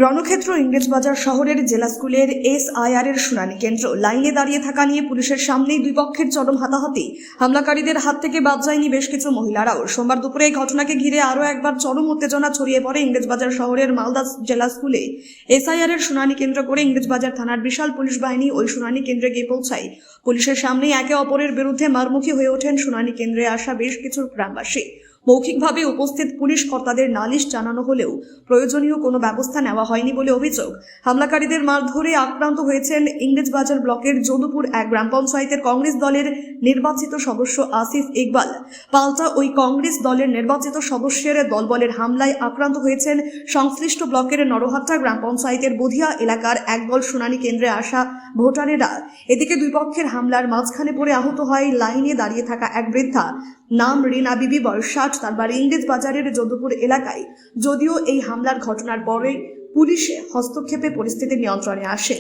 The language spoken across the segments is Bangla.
রণক্ষেত্র ইংরেজবাজার শহরের জেলা স্কুলের এসআইআর এর শুনানি কেন্দ্র লাইনে দাঁড়িয়ে থাকা নিয়ে পুলিশের সামনেই দুই পক্ষের চরম হাতাহাতি। হামলাকারীদের হাত থেকে বাদ যায়নি বেশ কিছু মহিলারাও। সোমবার দুপুরে এই ঘটনাকে ঘিরে আরও একবার চরম উত্তেজনা ছড়িয়ে পড়ে ইংরেজবাজার শহরের মালদা জেলা স্কুলে। এসআইআর এর শুনানি কেন্দ্র করে ইংরেজবাজার থানার বিশাল পুলিশ বাহিনী ওই শুনানি কেন্দ্রে গিয়ে পৌঁছায়। পুলিশের সামনেই একে অপরের বিরুদ্ধে মারমুখী হয়ে ওঠেন শুনানি কেন্দ্রে আসা বেশ কিছু গ্রামবাসী। মৌখিকভাবে উপস্থিত পুলিশ কর্তাদের নালিশ জানানো হলেও প্রয়োজনীয় কোনো ব্যবস্থা নেওয়া হয়নি বলে অভিযোগ। হামলাকারীদের মারধরে আক্রান্ত হয়েছেন ইংরেজবাজার ব্লকের যদুপুর এক গ্রাম পঞ্চায়েতের কংগ্রেস দলের নির্বাচিত সদস্য আসিফ ইকবাল। পাল্টা ওই কংগ্রেস দলের নির্বাচিত সদস্যের দলবলের হামলায় আক্রান্ত হয়েছেন সংশ্লিষ্ট ব্লকের নরহাট্টা গ্রাম পঞ্চায়েতের বধিয়া এলাকার একদল শুনানি কেন্দ্রে আসা ভোটারেরা। এদিকে দুই পক্ষের হামলার মাঝখানে পড়ে আহত হয় লাইনে দাঁড়িয়ে থাকা এক বৃদ্ধা, নাম রিনা বিবি, বয়স 60, তার বাড়ি ইংরেজবাজারের যদুপুর এলাকায়। যদিও এই হামলার ঘটনার পরে পুলিশে হস্তক্ষেপে পরিস্থিতি নিয়ন্ত্রণে আসে।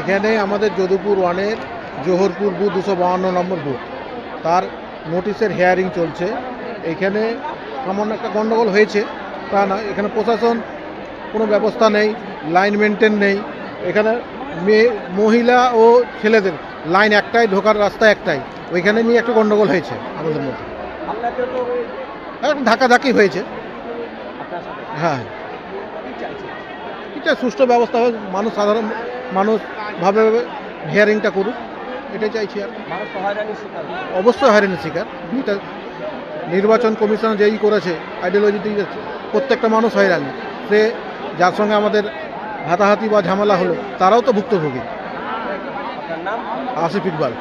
এখানে আমাদের যদুপুর ওয়ানের জোহরপুর বুথ 252 নম্বর বুথ, তার নোটিশের হিয়ারিং চলছে। এখানে সামান্য একটা গণ্ডগোল হয়েছে তা না, এখানে প্রশাসন কোনো ব্যবস্থা নেই, লাইন মেনটেন নেই। এখানে মহিলা ও ছেলেদের লাইন একটাই, ঢোকার রাস্তা একটাই, ওইখানে নিয়ে একটা গণ্ডগোল হয়েছে আমাদের মধ্যে, ধাক্কাধাক্কি হয়েছে। হ্যাঁ, এটা সুষ্ঠু ব্যবস্থা হয়, মানুষ সাধারণ মানুষ ভাবে হিয়ারিংটা করুক, এটাই চাইছি। আর অবশ্যই হয়রানির শিকার, এটা নির্বাচন কমিশন যেই করেছে আইডিওলজি দিয়ে প্রত্যেকটা মানুষ হয়রানি। সে যার সঙ্গে আমাদের হাতাহাতি বা ঝামেলা হলো তারাও তো ভুক্তভোগী। Asif Iqbal,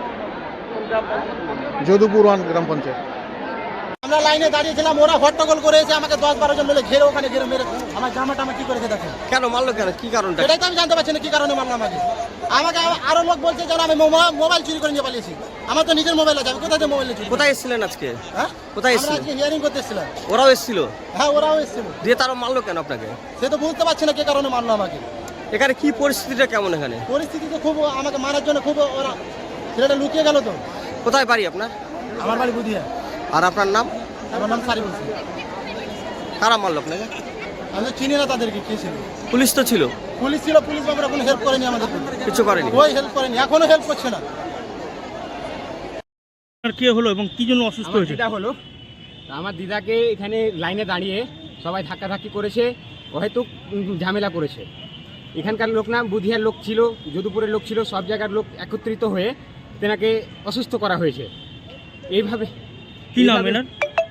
Jadupur one gram panchayat. আমরা লাইনে দাঁড়িয়েছিলাম, ওরা হট্টগোল করেছে, আমাকে 10-12 জন মিলে ঘিরে ওখানে ঘিরে মেরে আমার জামাটা কি করেছে দেখেন। কেন মারলো, কেন, কি কারণটা? এটাই তো আমি জানতে পারছি না কি কারণে মারলাম। আমাকে আরো লোক বলছে যে আমি মোবাইল চুরি করে নিয়ে পালিয়েছি। আমার তো নিজের মোবাইল আছে, আমি কোথায় যে মোবাইল চুরি? কোথায় এসেছিলেন আজকে? হ্যাঁ, কোথায় এসেছিলেন? আজকে হিয়ারিং করতে এসেছিলাম। ওরাও এসেছিল? হ্যাঁ, ওরাও এসেছিল। দিয়ে তারা মারলো কেন আপনাকে? সে তো বুঝতে পারছি না কি কারণে মারলো আমাকে। এখানে কি পরিস্থিতিটা কেমন? এখানে পরিস্থিতি তো খুব, আমাকে মারার জন্য খুব, ওরা ছেলেটা লুকিয়ে গেল। তো কোথায় বাড়ি আপনার? আমার বাড়ি বুধিয়া। আর আপনার নাম? আমার নাম সারিফ হোসেন। কারা মারলো আপনাকে? আমি তো চিনি না তাদেরকে, কে ছিল। পুলিশ তো ছিল? পুলিশ ছিল, পুলিশ বাবুরা কোনো হেল্প করেনি আমাদের, কিছু করেনি, ওই হেল্প করেনি, এখনো হেল্প করছে না। কি হলো এবং কি জন্য অসুস্থ হয়েছে? দিদা হলো, আমার দিদাকে এখানে লাইনে দাঁড়িয়ে সবাই ধাক্কাধাক্কি করেছে, হয়তো ঝামেলা করেছে। এখানকার লোক না, বুধিয়ার লোক ছিল, যদুপুরের লোক ছিল, সব জায়গার লোক একত্রিত হয়ে তেনাকে অসুস্থ করা হয়েছে এইভাবে। কি নাম এনার?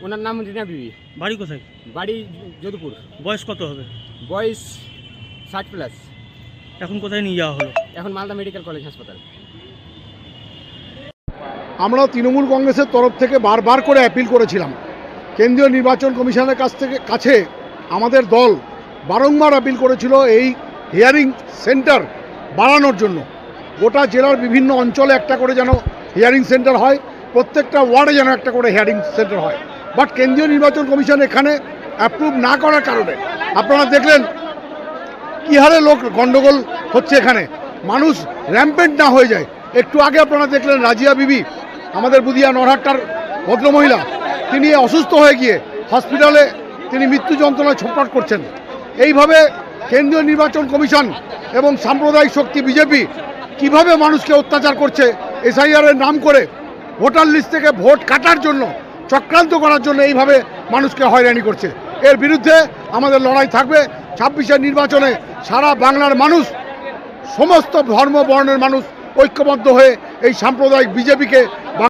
ওনার নাম রিনা বিবি। বাড়ি কোথায়? বাড়ি যদুপুর। বয়স কত হবে? বয়স 60+। এখন কোথায় নিয়ে যাওয়া হলো? এখন মালদা মেডিকেল কলেজ হাসপাতাল। আমরা তৃণমূল কংগ্রেসের তরফ থেকে বারবার করে অ্যাপিল করেছিলাম কেন্দ্রীয় নির্বাচন কমিশনের কাছে আমাদের দল বারংবার অ্যাপিল করেছিল এই হিয়ারিং সেন্টার বাড়ানোর জন্য। গোটা জেলার বিভিন্ন অঞ্চলে একটা করে যেন হিয়ারিং সেন্টার হয়, প্রত্যেকটা ওয়ার্ডে যেন একটা করে হিয়ারিং সেন্টার হয়। বাট কেন্দ্রীয় নির্বাচন কমিশন এখানে অ্যাপ্রুভ না করার কারণে আপনারা দেখলেন কী হারে লোক গণ্ডগোল হচ্ছে, এখানে মানুষ র্যাম্পেন্ট না হয়ে যায়। একটু আগে আপনারা দেখলেন রাজিয়া বিবি, আমাদের বুধিয়া নরহাট্টার ভদ্রমহিলা, তিনি অসুস্থ হয়ে গিয়ে হসপিটালে তিনি মৃত্যু যন্ত্রণায় ছটফট করছেন। এইভাবে কেন্দ্রীয় নির্বাচন কমিশন এবং সাম্প্রদায়িক শক্তি বিজেপি কিভাবে মানুষকে অত্যাচার করছে, এসআইআরের নাম করে ভোটার লিস্ট থেকে ভোট কাটার জন্য, চক্রান্ত করার জন্য এইভাবে মানুষকে হয়রানি করছে। এর বিরুদ্ধে আমাদের লড়াই থাকবে। 26-এর নির্বাচনে সারা বাংলার মানুষ, সমস্ত ধর্ম বর্ণের মানুষ ঐক্যবদ্ধ হয়ে এই সাম্প্রদায়িক বিজেপিকে